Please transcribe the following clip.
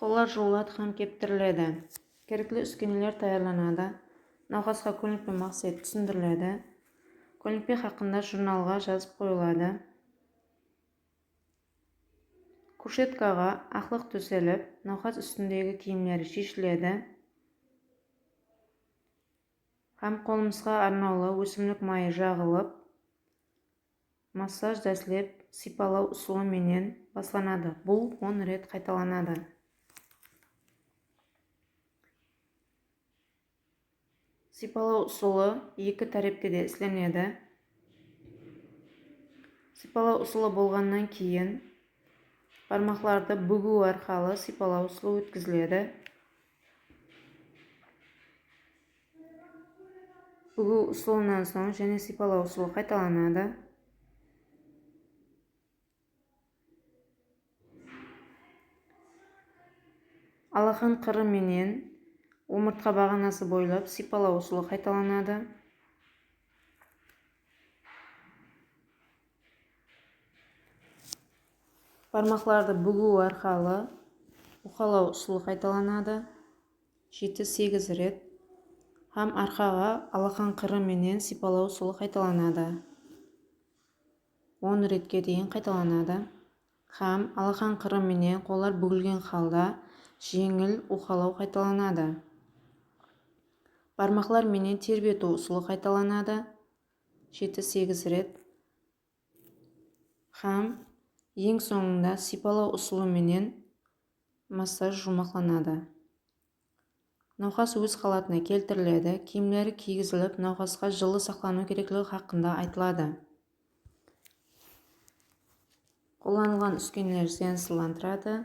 Қолlar жуылады һәм кептіріледі. Керекli үскенелер таярланады. Науқасқа көлікпен мақсат түсіндіріледі. Көлікпе хақында журналға жазып қойылады. Кушеткаға ақлық төселіп, науқас үстіндегі киімдері шешіледі. Һәм қолымызға арнаулы өсімлік майы жағылып, массаж тәсілеп, сипалау ұсылы менен басланады. Бұл 10 рет қайталанады. Сипалау ұсылы екі тәрепкеде ісленеді. Сипалау ұсылы болғаннан кейін бармақларды бүгу арқылы сипалау ұсылы өткізіледі. Бүгу ұсылынан соң және сипалау ұсылы қайталанады. Алақан қыры менен омыртқа бағанасы бойлап сипалау ұсылы қайталанады. Бармақларды бүгу арқылы уқалау ұсылы қайталанады. 7-8 рет. Һәм арқаға алақан қыры менен сипалау ұсылы қайталанады. 10 ретке дейін қайталанады. Һәм алақан қыры менен қолдар бүгілген халда жеңіл уқалау қайталанады. Бармақлар менен тербету ұсылы қайталанады. 7-8 рет. Һәм ең соңында сипалау ұсылы менен массаж жұмақланады. Науқас өз халатына келтіріледі. Киімдері кигізіліп, науқасқа жылы сақлану керектігі хақында айтылады. Қолданылған үскенелер сеансландырады.